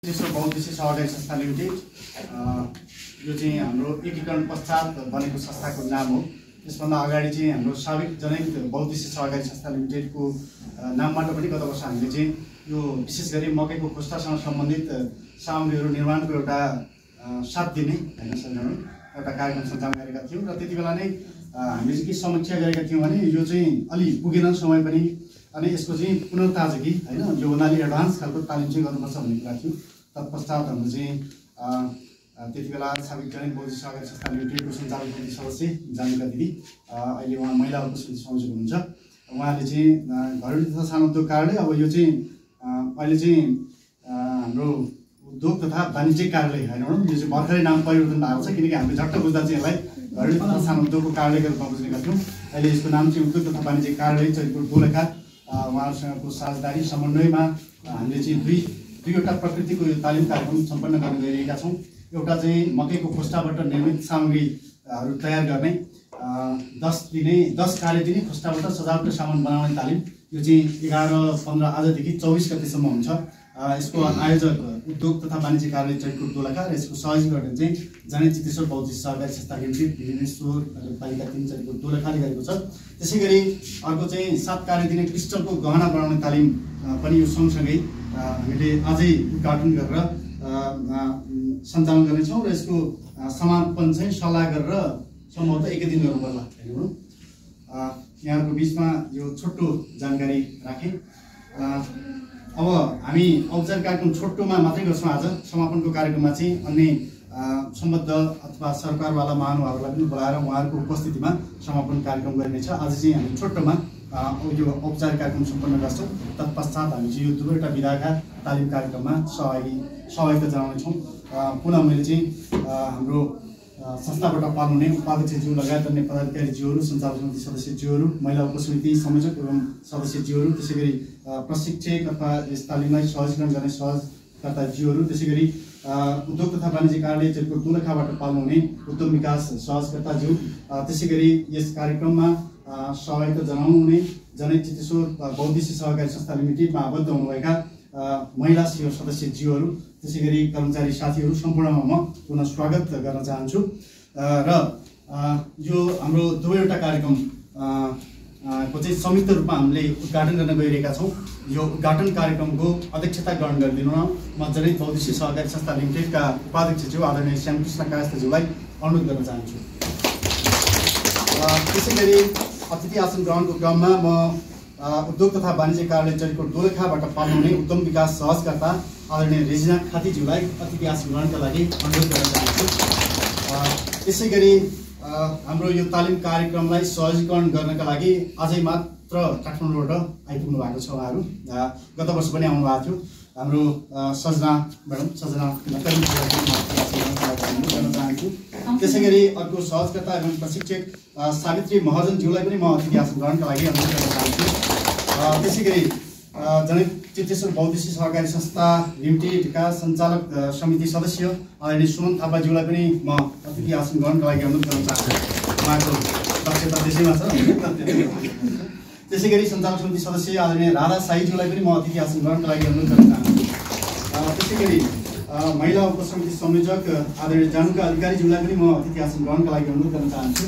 तेस्रो बहुउद्देश्य सहकारी संस्था लिमिटेड यो चाहिँ हाम्रो एकीकरण पश्चात बनेको संस्थाको नाम हो। यसभन्दा अगाडि चाहिँ हाम्रो साबिक जनहित बहुउद्देश्य सहकारी संस्था लिमिटेडको नामबाट पनि गत वर्ष हामीले चाहिँ यो विशेष गरी मकैको खोस्टासँग सम्बन्धित सामग्रीहरू निर्माणको एउटा 7 दिने हैन सञ्चालन एउटा कार्यक्रम सञ्चालन गरेका थियौँ र त्यति बेला नै हामीले चाहिँ के समीक्षा गरेका थियौँ भने यो चाहिँ अलि पुगेन समय पनि अनि यसको चाहिँ पुनर्ताजगी हैन यो भन्नाले एडभान्स खालको तालिम चाहिँ गर्नुपर्छ भन्ने कुरा थियो। तत्पश्चात हाम्रो चाहिँ त्यति बेला साबिक जनहित बहुउद्देश्य सहकारी संस्था लिमिटेडको सञ्चालक समिति सदस्य जानिका दिदी अहिले उहाँ महिला उपसमिति संयोजक हुनुहुन्छ। उहाँले चाहिँ घरेलु तथा सानो उद्योग कार्यालय अब यो चाहिँ अहिले चाहिँ हाम्रो उद्योग तथा वाणिज्य कार्यालय हैन यो चाहिँ भर्खरै नाम परिवर्तन भएको छ किनकि हामीले झट्ट बुझ्दा चाहिँ यसलाई घरेलु तथा सानो उद्योगको कार्यालयको रूपमा बुझेका थियौँ। अहिले यसको नाम चाहिँ उद्योग तथा वाणिज्य कार्यालय चैतपुर दोलखा उहाँहरूसँगको साझेदारी समन्वयमा हामीले चाहिँ दुईवटा प्रकृतिको यो तालिम कार्यक्रम सम्पन्न गर्न गइरहेका छौँ। एउटा चाहिँ मकैको खोस्टाबाट निर्मित सामग्रीहरू तयार गर्ने 10 कार्य दिने खोस्टाबाट सजावटको सामान बनाउने तालिम यो चाहिँ 11-15 आजदेखि 24 गतेसम्म हुन्छ। यसको आयोजक उद्योग तथा वाणिज्य कार्यालय चैतपुर दोलखा र यसको सहयोग गर्ने चाहिँ जनहित चितेश्वर बहुउद्देश्य सहकारी संस्था लिमिटेड भीमेश्वर नगरपालिका 3 चैतपुर दोलखाले गरेको छ। त्यसैगरी अर्को चाहिँ 7 कार्य दिने क्रिस्टलको गहना बनाउने तालिम पनि यो सँगसँगै हामीले अझै उद्घाटन गरेर सञ्चालन गर्नेछौँ र यसको समापन चाहिँ सल्लाह गरेर सम्भवतः 1 दिन गर्नु पर्ला हेर्नु। यहाँहरूको बिचमा यो छोटो जानकारी राखेँ। अब हामी औपचारिक कार्यक्रम छोटोमा मात्रै गर्छौँ। आज समापनको कार्यक्रममा चाहिँ अन्य सम्बद्ध अथवा सरकारवाला महानुभावहरूलाई पनि बोलाएर उहाँहरूको उपस्थितिमा समापन कार्यक्रम गरिनेछ। आज चाहिँ हामी छोटोमा यो औपचारिक कार्यक्रम सम्पन्न गर्छौँ। तत्पश्चात हामी चाहिँ यो दुवैवटा विधाका तालिम कार्यक्रममा सहभागिता जनाउनेछौँ। पुनः मैले चाहिँ हाम्रो संस्थाबाट पाल्नुहुने उपाध्यक्षज्यू लगायत अन्य पदाधिकारीज्यूहरू, सञ्चालक समिति सदस्यज्यूहरू, महिला उपसमिति संयोजक एवं सदस्यज्यूहरू, त्यसैगरी प्रशिक्षक अथवा यस तालिमलाई सहजीकरण गर्ने सहजकर्ताज्यूहरू, त्यसैगरी उद्योग तथा वाणिज्य कार्यालय चैतपुर दोलखाबाट पाल्नुहुने उद्यम विकास सहजकर्ताज्यू, त्यसैगरी यस कार्यक्रममा सहभागिता जनाउनुहुने जनहित चितेश्वर बहुउद्देश्य सहकारी संस्था लिमिटेडमा आबद्ध हुनुभएका महिला सेवा सदस्यज्यूहरू, त्यसैगरी कर्मचारी साथीहरू सम्पूर्णमा म पुनः स्वागत गर्न चाहन्छु। र यो हाम्रो दुवैवटा कार्यक्रम को चाहिँ संयुक्त रूपमा हामीले उद्घाटन गर्न गइरहेका छौँ। यो उद्घाटन कार्यक्रमको अध्यक्षता ग्रहण गरिदिनु म जनहित बहुउद्देश्य सहकारी संस्था लिमिटेडका उपाध्यक्षज्यू आदरणीय श्यामकृष्ण कायस्थज्यूलाई अनुरोध गर्न चाहन्छु। त्यसैगरी अतिथि आसन ग्रहणको क्रममा म उद्योग तथा वाणिज्य कार्यालय चैतपुर दोलखाबाट पाल्नुहुने उद्यम विकास सहजकर्ता आदरणीय रेजिना खातीज्यूलाई अतिथि आसन ग्रहणका लागि अनुरोध गर्न चाहन्छु। त्यसैगरी हाम्रो यो तालिम कार्यक्रमलाई सहजीकरण गर्नका लागि आजै मात्र काठमाडौँबाट आइपुग्नु भएको छ उहाँहरू। गत वर्ष पनि आउनु भएको थियो। हाम्रो सजना म्याडम सजना गर्न चाहन्छु। त्यसैगरी अर्को सहजकर्ता एवं प्रशिक्षक सावित्री महाजनज्यूलाई पनि म अतिथि आसन ग्रहणका लागि अनुरोध गर्न चाहन्छु। त्यसैगरी जनहित चितेश्वर बहुउद्देश्य सहकारी संस्था लिमिटेडका सञ्चालक समिति सदस्य आदरणीय सुमन थापाज्यूलाई पनि म अतिथि आसन ग्रहणका लागि अनुरोध गर्न चाहन्छु। उहाँको दक्षता त्यसैमा छ। त्यसैगरी सञ्चालक समिति सदस्य आदरणीय राधा साईज्यूलाई पनि म अतिथि आसन ग्रहणका लागि अनुरोध गर्न चाहन्छु। त्यसैगरी महिला उपसमिति संयोजक आदरणीय जानुका अधिकारीज्यूलाई पनि म अतिथि आसन ग्रहणका लागि अनुरोध गर्न चाहन्छु।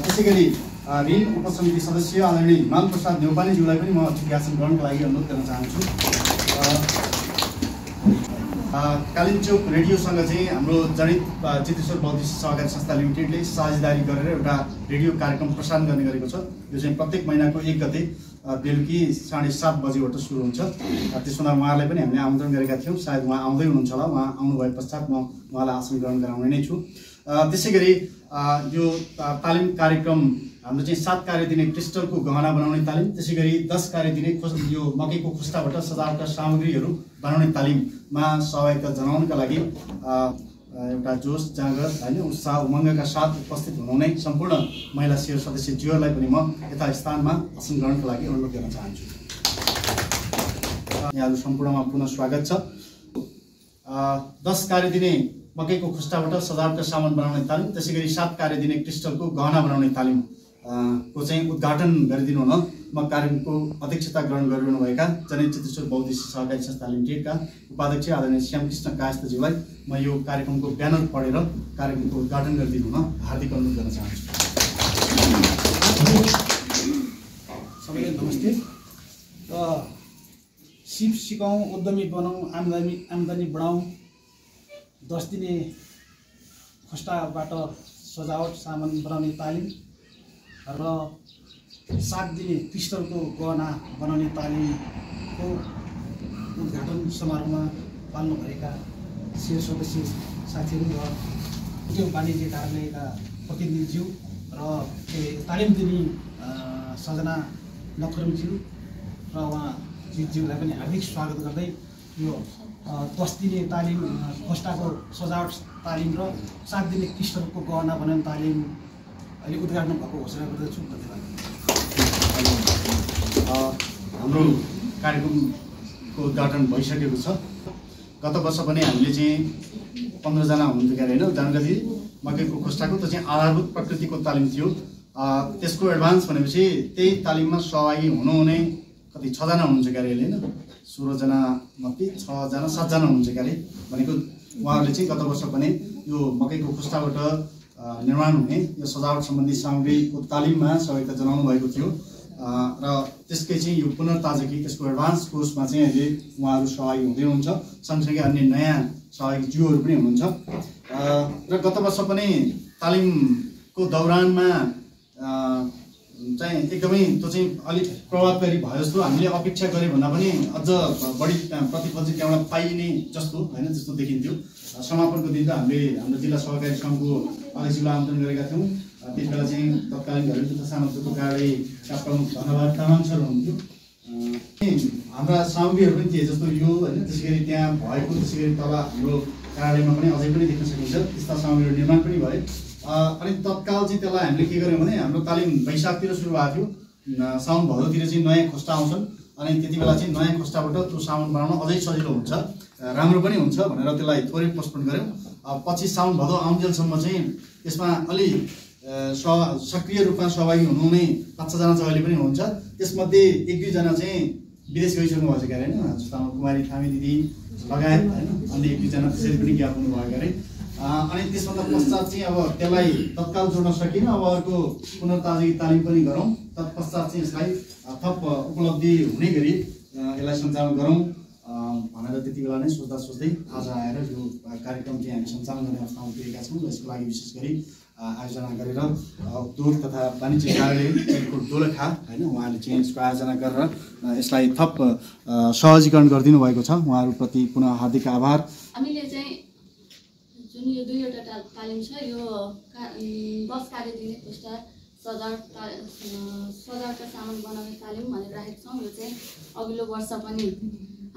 त्यसैगरी ऋण उपसमिति सदस्य आदरणीय हिमाल प्रसाद नेपालीज्यूलाई पनि म अतिथि आसन ग्रहणका लागि अनुरोध गर्न चाहन्छु। कालिम्चोक रेडियोसँग चाहिँ हाम्रो जनहित चितेश्वर बहुउद्देश्य सहकारी संस्था लिमिटेडले साझेदारी गरेर एउटा रेडियो कार्यक्रम प्रसारण गर्ने गरेको छ। यो चाहिँ प्रत्येक महिनाको 1 गते बेलुकी 7:30 बजेबाट सुरु हुन्छ। त्यसमा उहाँलाई पनि हामीले आमन्त्रण गरेका थियौँ। सायद उहाँ आउँदै हुनुहुन्छ होला। उहाँ आउनु भए पश्चात म उहाँलाई आसन ग्रहण गराउने नै छु। त्यसैगरी यो तालिम कार्यक्रम हाम्रो चाहिँ 7 कार्य दिने क्रिस्टलको गहना बनाउने तालिम, त्यसैगरी 10 कार्य दिने यो मकैको खोस्टाबाट सजावटका सामग्रीहरू बनाउने तालिममा सहभागिता जनाउनका लागि एउटा जोस जाँगर हैन उत्साह उमङ्गका साथ उपस्थित हुनुहुने सम्पूर्ण महिला सेवा सदस्यज्यूहरूलाई पनि म यथा स्थानमा आसन ग्रहणका लागि अनुरोध गर्न चाहन्छु। यहाँहरू सम्पूर्णमा पुनः स्वागत छ। 10 कार्य दिने मकैको खोस्टाबाट सजावटका सामान बनाउने तालिम, त्यसैगरी 7 कार्य दिने क्रिस्टलको गहना बनाउने तालिम को चाहिँ उद्घाटन गरिदिनु हुन कार्यक्रमको अध्यक्षता ग्रहण गरिरहनुभएका जनैक चितेश्वर बहुउद्देश्यीय सहकारी संस्था लिमिटेडका उपाध्यक्ष आदरणीय श्यामकृष्ण कायस्थज्यूलाई म यो कार्यक्रमको ब्यानर पढेर कार्यक्रमको उद्घाटन गरिदिनु हुन हार्दिक अनुरोध गर्न चाहन्छु। सबैलाई नमस्ते। सिप सिकौँ, उद्यमी बनाऊँ, आम्दानी बढाऊँ, 10 दिने खोस्टाबाट सजावट सामान बनाउने तालिम र 7 दिने क्रिस्टलको गहना बनाउने तालिमको उद्घाटन समारोहमा पाल्नुभएका शिर सदस्य साथीहरू र उद्योग वाणिज्य कार्यालयका प्रतिनिधिज्यू र तालिम दिने सजना नखरमज्यू र उहाँ ज्यूलाई पनि हार्दिक स्वागत गर्दै यो 10 दिने तालिम खोस्टाको सजावट तालिम र 7 दिने क्रिस्टलको गहना बनाउने तालिम अहिले उद्घाटन भएको घोषणा गर्दछु। धन्यवाद। हाम्रो कार्यक्रमको उद्घाटन भइसकेको छ। गत वर्ष पनि हामीले चाहिँ 15 जना हुनुहुन्थ्यो क्यारे होइन जानकारी दिदी मकैको खोस्टाको त चाहिँ आधारभूत प्रकृतिको तालिम थियो। त्यसको एडभान्स भनेपछि त्यही तालिममा सहभागी हुनुहुने कति 6 जना हुनुहुन्छ क्यारे होइन 16 जना मध्ये 6 जना 7 जना हुनुहुन्छ क्यारे भनेको उहाँहरूले चाहिँ गत वर्ष पनि यो मकैको खोस्टाबाट निर्माण हुने यो सजावट सम्बन्धी सामग्रीको तालिममा सहयोगिता जनाउनु भएको थियो र त्यसकै चाहिँ यो पुनर्ताजगी त्यसको एडभान्स कोर्समा चाहिँ अहिले उहाँहरू सहभागी हुँदै हुनुहुन्छ। सँगसँगै अन्य नयाँ सहयोगी ज्यूहरू पनि हुनुहुन्छ र गत वर्ष पनि तालिमको दौरानमा चाहिँ एकदमै त्यो चाहिँ अलिक प्रभावकारी भयो जस्तो हामीले अपेक्षा गरे भन्दा पनि अझ बढी प्रतिफल चाहिँ त्यहाँबाट पाइने जस्तो होइन त्यस्तो देखिन्थ्यो। समापनको दिन त हामीले हाम्रो जिल्ला सहकारी सङ्घको अध्यक्षलाई आमन्त्रण गरेका थियौँ। त्यति बेला चाहिँ तत्कालीन घरेलु तथा सानो उद्योगको कार्यालयका प्रमुख धन्यवाद तामाङ सर हुनुहुन्थ्यो। हाम्रा सामग्रीहरू पनि थिए जस्तो यो होइन त्यसै गरी त्यहाँ भएको त्यसै गरी तल हाम्रो कार्यालयमा पनि अझै पनि देख्न सकिन्छ त्यस्ता सामग्रीहरू निर्माण पनि भए। अनि तत्काल चाहिँ त्यसलाई हामीले के गर्यौँ भने हाम्रो तालिम वैशाखतिर सुरु भएको थियो। साउन भदौतिर चाहिँ नयाँ खोस्टा आउँछन् अनि त्यति बेला चाहिँ नयाँ खोस्टाबाट त्यो साउन बनाउन अझै सजिलो हुन्छ राम्रो पनि हुन्छ भनेर त्यसलाई थोरै पोस्टपोन गऱ्यौँ। पछि साउन भदौ आउन्जेलसम्म चाहिँ त्यसमा अलि सक्रिय रूपमा सहभागी हुनुहुने 5 जना चाहिँ अहिले पनि हुनुहुन्छ। त्यसमध्ये 1-2 जना चाहिँ विदेश गइसक्नु भएको छ क्यारे होइन जस्तो कुमारी थामी दिदी लगायत होइन अन्य 1-2 जना त्यसरी पनि ज्ञाप हुनुभयो क्यारे। अनि त्यसभन्दा पश्चात चाहिँ अब त्यसलाई तत्काल जोड्न सकिन अब अर्को पुनर्ताजगी तालिम पनि गरौँ तत्पश्चात चाहिँ यसलाई थप उपलब्धि हुने गरी यसलाई सञ्चालन गरौँ भनेर त्यति बेला नै सोच्दै आज आएर यो कार्यक्रम चाहिँ हामी सञ्चालन गर्ने अवस्थामा पुगेका छौँ। यसको लागि विशेष गरी आयोजना गरेर उद्योग तथा वाणिज्य कार्यालय दोलखा होइन उहाँले चाहिँ यसको आयोजना गरेर यसलाई थप सहजीकरण गरिदिनु भएको छ। उहाँहरूप्रति पुनः हार्दिक आभार। हामीले चाहिँ जुन यो 2वटा तालिम छ यो 10 कार्य दिने खोस्टा सजावटका सामान बनाउने तालिम भनेर राखेको छौँ। यो चाहिँ अघिल्लो वर्ष पनि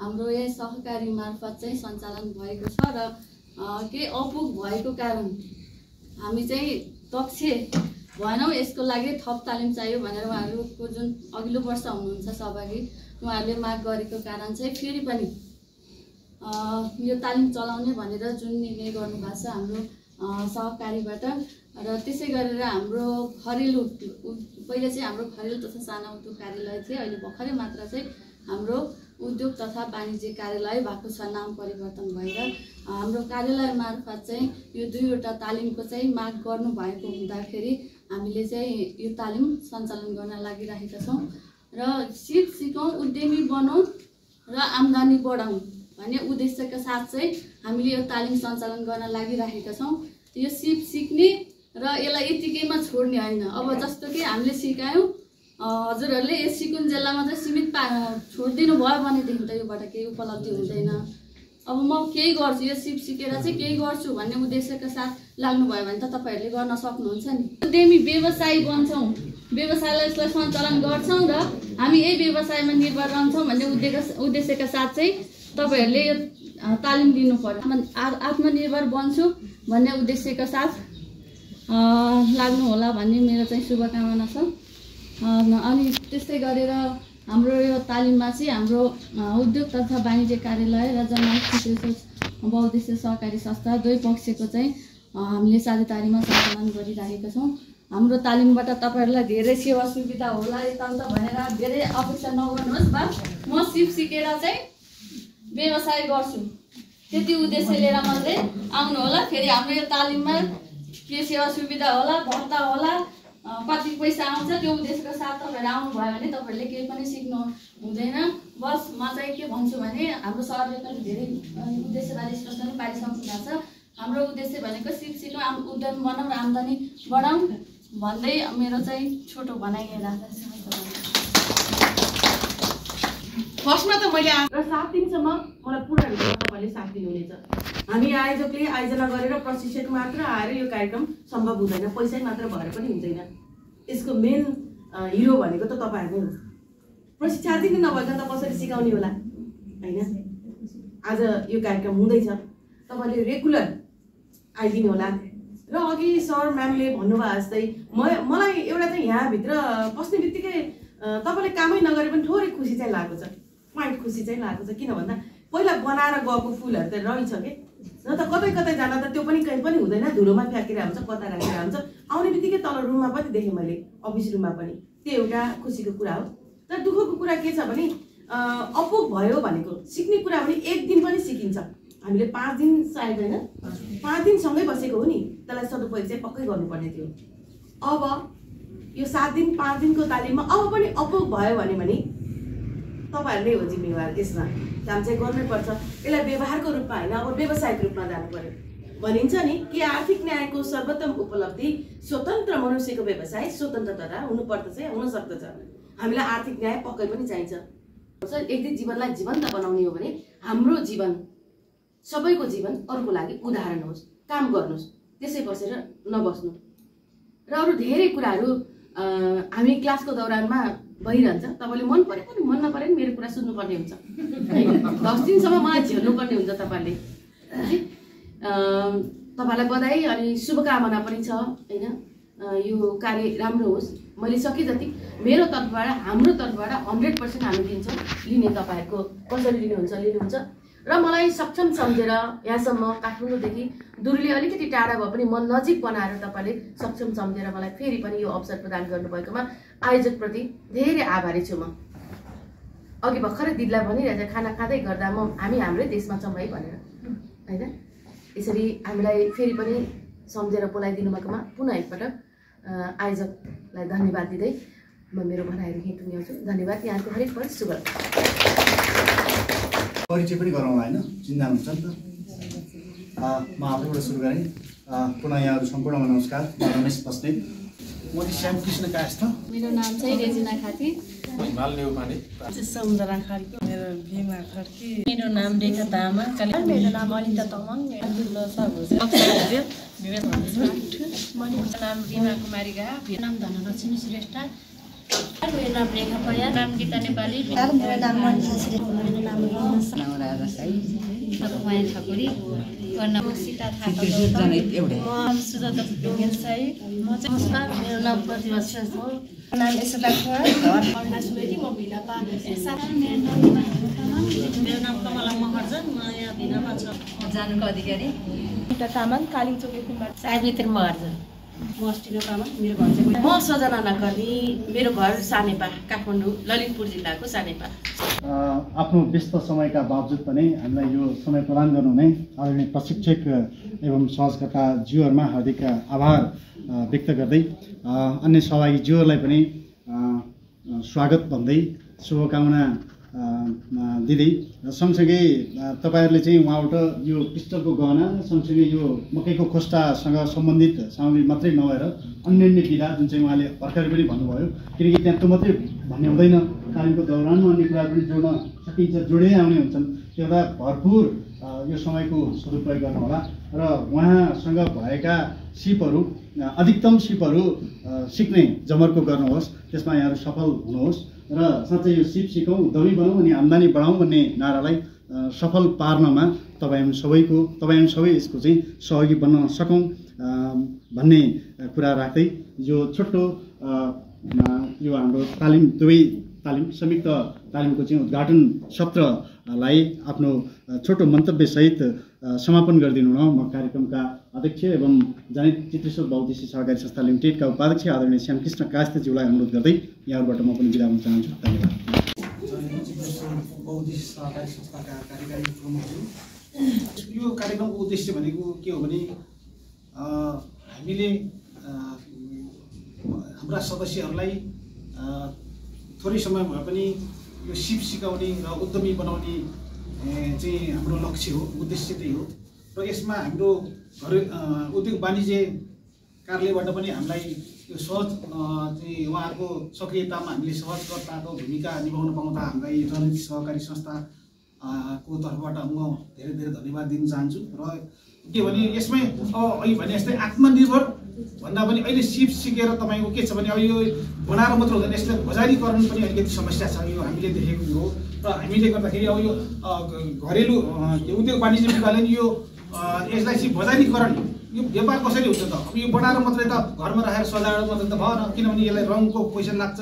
हाम्रो यही सहकारी मार्फत चाहिँ सञ्चालन भएको छ र केही अपुग भएको कारण हामी चाहिँ दक्ष भएनौँ। यसको लागि थप तालिम चाहियो भनेर उहाँहरूको जुन अघिल्लो वर्ष हुनुहुन्छ सहभागी उहाँहरूले माग गरेको कारण चाहिँ फेरि पनि यो तालिम चलाउने भनेर जुन निर्णय गर्नुभएको छ हाम्रो सहकारीबाट र त्यसै गरेर हाम्रो घरेलु पहिले चाहिँ हाम्रो घरेलु तथा साना उद्योग कार्यालय थियो। अहिले भर्खरै मात्र चाहिँ हाम्रो उद्योग तथा वाणिज्य कार्यालय भएको छ नाम परिवर्तन भएर हाम्रो कार्यालय मार्फत चाहिँ यो 2वटा तालिमको चाहिँ माग गर्नुभएको हुँदाखेरि हामीले चाहिँ यो तालिम सञ्चालन गर्न लागिरहेका छौँ र सिकौँ उद्यमी बनाऊँ र आम्दानी बढाउँ भन्ने उद्देश्यका साथ चाहिँ हामीले यो तालिम सञ्चालन गर्न लागिरहेका छौँ। यो सिक्ने र यसलाई यतिकैमा छोड्ने होइन। अब जस्तो कि हामीले सिकायौँ हजुरहरूले यस सिकुन्जेलमा चाहिँ सीमित छोडिदिनु भयो भनेदेखि त योबाट केही उपलब्धि हुँदैन। अब म केही गर्छु यो सिकेर चाहिँ केही गर्छु भन्ने उद्देश्यका साथ लाग्नुभयो भने त तपाईँहरूले गर्न सक्नुहुन्छ नि। उद्यमी व्यवसायी बन्छौँ व्यवसायलाई यसलाई सञ्चालन गर्छौँ र हामी यही व्यवसायमा निर्भर रहन्छौँ भन्ने उद्देश्यका साथ चाहिँ तपाईँहरूले यो तालिम दिनु पर्यो। आत्मनिर्भर बन्छु भन्ने उद्देश्यका साथ लाग्नु होला भन्ने मेरो चाहिँ शुभकामना छ। अनि त्यस्तै गरेर हाम्रो यो तालिममा चाहिँ हाम्रो उद्योग तथा वाणिज्य कार्यालय र जननायक चितेश्वर बहुउद्देश्यीय सहकारी संस्था दुई पक्षको चाहिँ हामीले साझेदारीमा सञ्चालन गरिरहेका छौँ। हाम्रो तालिमबाट तपाईँहरूलाई धेरै सेवा सुविधा होला यताउता भनेर धेरै अपेक्षा नगर्नुहोस्। बा म सिप सिकेर चाहिँ व्यवसाय गर्छु त्यति उद्देश्य लिएर मात्रै आउनु होला। फेरि हाम्रो यो तालिममा के सेवा सुविधा होला, भत्ता होला, कति पैसा आउँछ त्यो उद्देश्यको साथ तपाईँहरू आउनुभयो भने तपाईँहरूले केही पनि सिक्नु हुँदैन। बस म चाहिँ के भन्छु भने हाम्रो सरले पनि धेरै उद्देश्यबारे स्पष्ट पनि पारिसक्नु भएको छ। हाम्रो उद्देश्य भनेको सिप सिकौँ, उद्यम बनाऊँ र आम्दानी बढाउँ भन्दै मेरो चाहिँ छोटो भनाइ राख्दछु। फर्स्टमा त मैले र 7 दिनसम्म मलाई पुरा रूपमा तपाईँले साथ दिनुहुनेछ। हामी आयोजकले आयोजना गरेर प्रशिक्षक मात्र आएर यो कार्यक्रम सम्भव हुँदैन, पैसै मात्र भएर पनि हुँदैन। यसको मेन हिरो भनेको त तपाईँहरू हो। प्रशिक्षार्थी नै नभइकन त कसरी सिकाउने होला हैन। आज यो कार्यक्रम हुँदैछ, तपाईँले रेगुलर आइदिनु होला। र अघि सर म्यामले भन्नुभयो जस्तै मलाई एउटा चाहिँ यहाँभित्र पस्ने बित्तिकै तपाईँले कामै नगरे पनि थोरै खुसी चाहिँ लागेको छ, क्वाइट खुसी चाहिँ लागेको छ। किन भन्दा पहिला बनाएर गएको फुलहरू त रहेछ के, न त कतै कतै जाँदा त त्यो पनि कहीँ पनि हुँदैन, धुलोमा फ्याँकिरहेको हुन्छ, कता राखिरहेको हुन्छ। आउने बित्तिकै तल रुममा पनि देखेँ मैले, अफिस रुममा पनि। त्यो एउटा खुसीको कुरा हो। तर दुःखको कुरा के छ भने अपुग भयो भनेको सिक्ने कुरा भने एक दिन पनि सिकिन्छ। हामीले 5 दिन सायद होइन 5 दिनसँगै बसेको हो नि, त्यसलाई सदुपयोग चाहिँ पक्कै गर्नुपर्ने थियो। अब यो 7 दिन 5 दिनको तालिममा अब पनि अपुग भयो भने तपाईँहरूले हो जिम्मेवार। यसमा काम चाहिँ गर्नै पर्छ। यसलाई व्यवहारको रूपमा होइन, अब व्यवसायिक रूपमा जानु पर्यो। भनिन्छ नि कि आर्थिक न्यायको सर्वोत्तम उपलब्धि स्वतन्त्र मनुष्यको व्यवसाय स्वतन्त्रता हुनुपर्दछ, हुन सक्दछ। हामीलाई आर्थिक न्याय पक्कै पनि चाहिन्छ। एक दिन जीवनलाई जीवन्त बनाउने हो भने हाम्रो जीवन सबैको जीवन अरूको लागि उदाहरण होस्, काम गर्नुहोस्, त्यसै बसेर नबस्नु। र अरू धेरै कुराहरू हामी क्लासको दौरानमा भइरहन्छ। तपाईँले मन परे पनि मन नपरे पनि मेरो कुरा सुन्नुपर्ने हुन्छ। 10 दिनसम्म मलाई झेल्नुपर्ने हुन्छ। तपाईँले तपाईँलाई बधाई अनि शुभकामना पनि छ होइन। यो कार्य राम्रो होस्। मैले सके जति मेरो तर्फबाट हाम्रो तर्फबाट 100% हामी दिन्छौँ। लिने तपाईँहरूको कसरी लिनुहुन्छ लिनुहुन्छ। र मलाई सक्षम सम्झेर यहाँसम्म काठमाडौँदेखि दूरीले अलिकति टाढा भए पनि म नजिक बनाएर तपाईँले सक्षम सम्झेर मलाई फेरि पनि यो अवसर प्रदान गर्नुभएकोमा आयोजकप्रति धेरै आभारी छु। म अघि भर्खरै दिदीलाई भनिरहेको खाना खाँदै गर्दा हामी हाम्रै देशमा छौँ है भनेर होइन। यसरी हामीलाई फेरि पनि सम्झेर बोलाइदिनु भएकोमा पुनः एकपटक आयोजकलाई धन्यवाद दिँदै म मेरो भनाइहरू यहीँ टुङ्ग्याउँछु। धन्यवाद। यहाँको हरेक पल शुभ। परिचय पनि गराउँला होइन, चिन्ता हुन्छ नि त। म आफैबाट सुरु गरेँ। पुनः यहाँहरू सम्पूर्णमा नमस्कार। म रमेश बस्नेत। म चाहिँ श्यामकृष्ण काष्ठ। मेरो नाम चाहिँ रेजिना खाती। हिमाल नेउपाने। समुद्रा खड्की। मेरो भीमा खड्की। मेरो नाम रेखा तामाङ। मेरो नाम अनिता तामाङ। मेरो नाम भीमा कुमारी गा। मेरो नाम धनलक्ष्मी श्रेष्ठ। मेरो नाम रेखा पया। नाम गीता नेपाली। मेरो नाम मनिषा श्रेष्ठ। मेरो नाम नौरा रसाई। तपाईँ ठकुरी। नाम सीता थापा। नाम सुजाता ढुङ्गेल साई। नमस्कार, मेरो नाम प्रतिभा श्रेष्ठ हो। नाम यशोदा खोर। घर सुवेदी। म भिलापा। मेरो नाम कमला महर्जन। म यहाँ भिलापा छ। जानुको अधिकारी गीता तामाङ। कालिम्पोङ कुमार। सावित्री महर्जन। म अस्टिना तामाङ। मेरो घर चाहिँ म सजना नगर्नी। मेरो घर सानेपा, काठमाडौँ, ललितपुर जिल्लाको सानेपा। आफ्नो व्यस्त समयका बावजुद पनि हामीलाई यो समय प्रदान गर्नुहुने आदरणीय प्रशिक्षक एवं सहजकर्ताज्यूहरूमा हार्दिक आभार व्यक्त गर्दै अन्य सहभागीज्यूहरूलाई पनि स्वागत भन्दै शुभकामना दिँदै सँगसँगै तपाईँहरूले चाहिँ उहाँबाट यो पिस्टलको गहना सँगसँगै यो मकैको खोस्टासँग सम्बन्धित सामग्री मात्रै नभएर अन्य विधा जुन चाहिँ उहाँले भर्खरै पनि भन्नुभयो, किनकि त्यहाँ त्यो मात्रै भन्ने हुँदैन, तालिमको दौरानमा अन्य कुराहरू पनि जोड्न सकिन्छ, जोडेरै आउने हुन्छन्। त्यो हुँदा भरपुर यो समयको सदुपयोग गर्नुहोला र उहाँसँग भएका सिपहरू अधिकतम सिपहरू सिक्ने जमर्को गर्नुहोस्। त्यसमा यहाँहरू सफल हुनुहोस् र साँच्चै यो सिप सिकौँ, उद्यमी बनाऊँ अनि आम्दानी बढाउँ भन्ने नारालाई सफल पार्नमा तपाईँ सबै यसको चाहिँ सहयोगी बन्न सकौँ भन्ने कुरा राख्दै यो छोटो यो हाम्रो दुवै तालिम संयुक्त तालिमको चाहिँ उद्घाटन सत्रलाई आफ्नो छोटो मन्तव्यसहित समापन गरिदिनु हुन म कार्यक्रमका अध्यक्ष एवं जनहित चित्रेश्वर बहुउद्देश्य सहकारी संस्था लिमिटेडका उपाध्यक्ष आदरणीय श्यामकृष्ण कास्तेज्यूलाई अनुरोध गर्दै यहाँबाट म पनि बिदा हुन चाहन्छु। धन्यवाद। बहुउद्देश्य सहकारी संस्थाका कार्यकारी प्रमुखहरू, यो कार्यक्रमको उद्देश्य भनेको के हो भने हामीले हाम्रा सदस्यहरूलाई थोरै समय भए पनि यो सिप सिकाउने र उद्यमी बनाउने चाहिँ हाम्रो लक्ष्य हो, उद्देश्य त्यही हो। र यसमा हाम्रो घर उद्योग वाणिज्य कार्यालयबाट पनि हामीलाई यो सहज चाहिँ उहाँहरूको सक्रियतामा हामीले सहजकर्ताको भूमिका निभाउन पाउँदा हामीलाई जनहित सहकारी संस्था को तर्फबाट म धेरै धेरै धन्यवाद दिन चाहन्छु। र के भने यसमै अब अहिले भने जस्तै आत्मनिर्भर भन्दा पनि अहिले सिप सिकेर तपाईँको के छ भने अब यो बनाएर मात्र हुँदैन, यसले बजारीकरण पनि अलिकति समस्या छ, यो हामीले देखेको कुरो हो। र हामीले गर्दाखेरि अब यो घरेलु उद्योग वाणिज्य विभागले यो यसलाई चाहिँ बजारीकरण, यो व्यापार कसरी हुन्छ त? अब यो बनाएर मात्रै त घरमा राखेर सजाएर मात्रै त भएन, किनभने यसलाई रङको पैसा लाग्छ,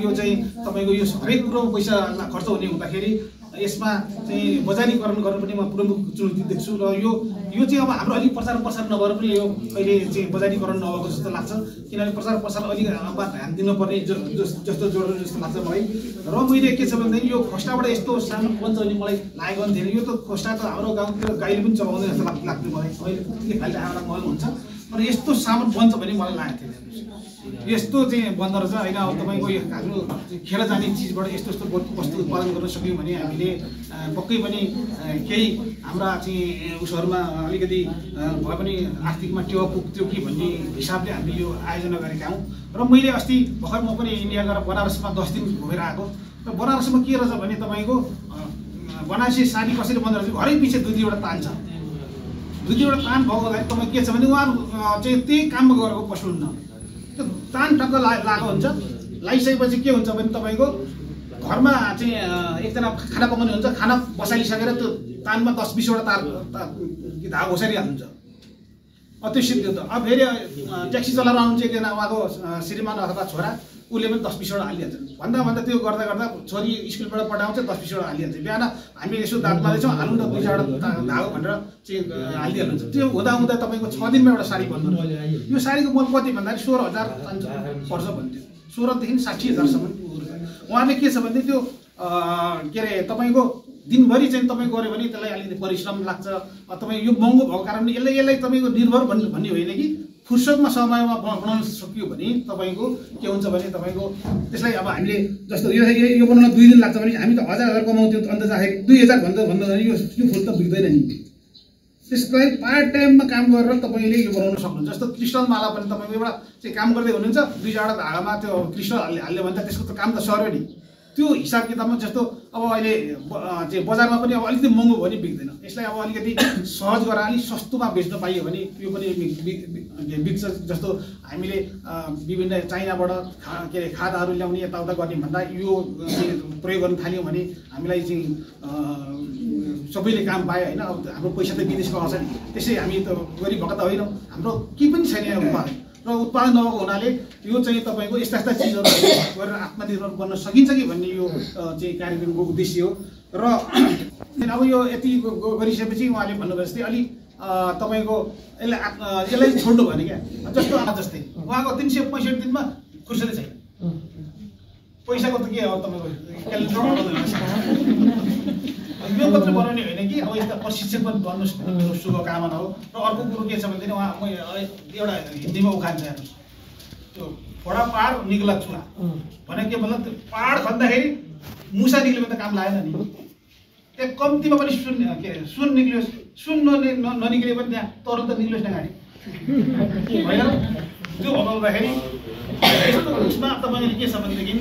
यो चाहिँ तपाईँको यो हरेक कुरो पैसा खर्च हुने हुँदाखेरि यसमा चाहिँ बजारीकरण गर्नु पनि म प्रमुख चुनौती देख्छु। र यो चाहिँ अब हाम्रो अलिक प्रचार प्रसार नभएर पनि यो अहिले चाहिँ बजारीकरण नभएको जस्तो लाग्छ, किनभने प्रचार प्रसार अलिक ध्यान दिनुपर्ने जस्तो जरुरी जस्तो लाग्छ मलाई। र मैले के छ भनेदेखि यो खोस्टाबाट यस्तो सानो बन्छ भने मलाई लागेको पनि थिएन। यो त खोस्टा त हाम्रो गाउँतिर गाईले पनि चलाउँदैन जस्तो लाग्थ्यो मलाई, अहिले के खालि आएर मल हुन्छ, तर यस्तो सामान बन्छ भने मलाई लागेको थिएन। यस्तो चाहिँ बन्दो रहेछ होइन। अब तपाईँको यो हाम्रो खेर जाने चिजबाट यस्तो यस्तो वस्तु उत्पादन गर्न सक्यौँ भने हामीले पक्कै पनि केही हाम्रा चाहिँ उसहरूमा अलिकति भए पनि आर्थिकमा टेवा पुग्थ्यो कि भन्ने हिसाबले हामीले यो आयोजना गरेका हौँ। र मैले अस्ति भर्खर म पनि इन्डिया गएर बनारसमा 10 दिन घुमेर आएको। र बनारसमा के रहेछ भने तपाईँको बनारसी साडी कसरी बन्दो रहेछ, घरै पछि 2-3वटा तान छ। 2-3वटा तान भएको हुँदाखेरि तपाईँ के छ भने उहाँहरू चाहिँ त्यही काममा गरेको पस्नुहुन्न, त्यो तान टक्क लागेको हुन्छ। लगाइसकेपछि के हुन्छ भने तपाईँको घरमा चाहिँ एकजना खाना पकाउने हुन्छ, खाना बसालिसकेर त्यो तानमा 10-20वटा तार धागा घोसारिहाल्नुहुन्छ। त्यो सिद्धि त अब फेरि ट्याक्सी चलाएर आउनुहुन्छ एकजना उहाँको श्रीमान अथवा छोरा, उसले पनि 10-20वटा हालिहाल्छ। भन्दा त्यो गर्दा गर्दा छोरी स्कुलबाट पठाउँछ 10-20वटा हालिहाल्छ। बिहान हामी यसो दाँत मार्दैछौँ, हालौँ न 2-4वटा धागो भनेर चाहिँ हालिदिइहाल्नुहुन्छ। त्यो हुँदा हुँदा तपाईँको 6 दिनमा एउटा साडी बन्नु। यो साडीको मूल्य कति भन्दाखेरि 16,000 पर्छ भन्थ्यो, 16,000 देखि 60,000सम्म। उहाँले के छ भने त्यो के अरे तपाईँको दिनभरि चाहिँ तपाईँ गऱ्यो भने त्यसलाई अलिकति परिश्रम लाग्छ। तपाईँ यो महँगो भएको कारणले यसलाई तपाईँको निर्भर भन्ने होइन कि फुर्सदमा समयमा बनाउन सक्यो भने तपाईँको के हुन्छ भने तपाईँको त्यसलाई अब हामीले जस्तो यो बनाउन 2 दिन लाग्छ भने हामी त 1000 कमाउँथ्यौँ, अन्त चाहिँ 2000 भन्दा यो फुल त बिग्दैन नि। त्यसलाई पार्ट टाइममा काम गरेर तपाईँले यो बनाउन सक्नुहुन्छ। जस्तो क्रिस्टल माला पनि तपाईँको एउटा चाहिँ काम गर्दै हुनुहुन्छ, 2-4वटा धागामा त्यो क्रिस्टल हाल्यो भने त त्यसको त काम त सर्यो नि। त्यो हिसाब किताबमा जस्तो अब अहिले चाहिँ बजारमा पनि अब अलिकति महँगो भयो भने बिग्दैन। यसलाई अब अलिकति सहज गरेर अलिक सस्तोमा बेच्न पाइयो भने यो पनि बिग्छ। जस्तो हामीले विभिन्न चाइनाबाट के अरे खादाहरू ल्याउने यताउता गर्ने भन्दा यो प्रयोग गर्न थाल्यौँ भने हामीलाई चाहिँ सबैले काम पायो होइन। अब हाम्रो पैसा त विदेशको आउँछ नि, त्यसै हामी त गरिब भएको त होइनौँ, हाम्रो केही पनि छैन उत्पादन। र उत्पादन नभएको हुनाले यो चाहिँ तपाईँको यस्ता यस्ता चिजहरू गरेर आत्मनिर्भर बन्न सकिन्छ कि भन्ने यो चाहिँ कार्यक्रमको उद्देश्य हो। र अब यो यति गरिसकेपछि उहाँले भन्नुभयो जस्तै अलिक तपाईँको यसलाई छोड्नु भने क्या जस्तो जस्तै उहाँको 365 दिनमा फुर्सदै छैन, पैसाको त के हो तपाईँको क्यालेन्डर यो मात्र बनाउने होइन कि अब यस्ता प्रशिक्षण पनि गर्नुहोस् भन्ने मेरो शुभकामना हो। र अर्को कुरो के छ भनेदेखि उहाँ म एउटा हिन्दीमा उखान छ हेर्नुहोस्, त्यो बडा पहाड निक्ला चुला भने के मतलब त्यो पहाड खन्दाखेरि मुसा निक्ल्यो भने त काम लागेन नि। त्यहाँ कम्तीमा पनि सुन निक्लियोस्, सुन ननिक्लियो पनि त्यहाँ तरल त निक्लियोस् न गाडी होइन। त्यो बनाउँदाखेरि यस्तो उसमा तपाईँले के छ भनेदेखि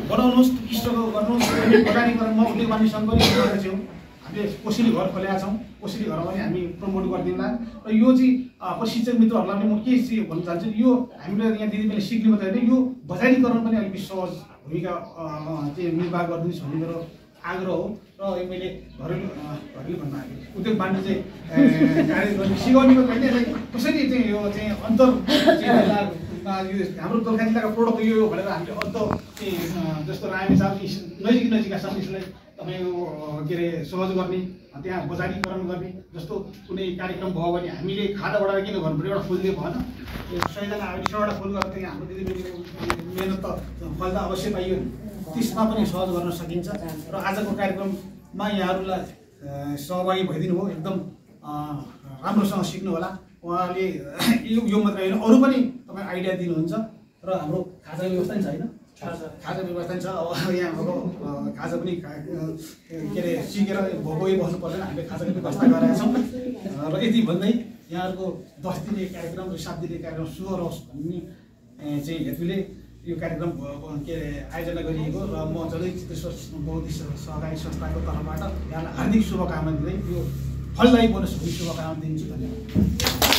बनाउनुहोस्, इष्टको गर्नुहोस्। बजारीकरणमा उद्योग वाणिज्यसँग पनि गरेका छौँ, हामीले कोसेली घर खोलेका छौँ, कोसेली घरमा पनि हामी प्रमोट गरिदिउँला। र यो चाहिँ प्रशिक्षक मित्रहरूलाई पनि म के चाहिँ भन्न चाहन्छु, यो हामीले यहाँ दिदीबहिनीले सिक्ने मात्रै होइन, यो बजारीकरण पनि अलिक सहज भूमिका चाहिँ निर्वाह गरिदिनुहोस् भन्ने मेरो आग्रह हो। र मैले घरेलु भन्दा उद्योग वाणिज्य कार्य गर्ने सिकाउने मात्रै होइन, यसलाई कसरी चाहिँ यो चाहिँ अन्तर यो हाम्रो दोलखा जिल्लाको प्रोडक्ट यो भनेर हामीले अन्त जस्तो रामेछाप नजिकका सबै यसलाई के अरे सहज गर्ने, त्यहाँ बजारीकरण गर्ने जस्तो कुनै कार्यक्रम भयो भने हामीले खादा बढाएर किन गर्नु पर्यो, एउटा फुल दियो भएन, 100जना आयो 100वटा फुल गरेर त्यहाँ हाम्रो दिदीबहिनीको मेहनत त फल त अवश्य पाइयो नि, त्यसमा पनि सहज गर्न सकिन्छ। र आजको कार्यक्रममा यहाँहरूलाई सहभागी भइदिनु हो, एकदम राम्रोसँग सिक्नु होला। उहाँले यो मात्रै होइन अरू पनि तपाईँ आइडिया दिनुहुन्छ। र हाम्रो खाजा व्यवस्था नि छ होइन, खाजा व्यवस्था नि छ। अब यहाँ अब खाजा पनि के अरे सिकेर भोगै बस्नु पर्दैन, हामीले खाजाको व्यवस्था गरेका छौँ। र यति भन्दै यहाँहरूको 10 दिने कार्यक्रम र 7 दिने कार्यक्रम सुरु रहोस् भन्ने चाहिँ हेतुले यो कार्यक्रम के अरे आयोजना गरिएको। र म जनै चितेश्वर बौद्धिक सहकारी संस्थाको तर्फबाट यहाँलाई हार्दिक शुभकामना दिँदै यो फलदायी बनोस् भन्ने शुभकामना दिन्छु। धन्यवाद।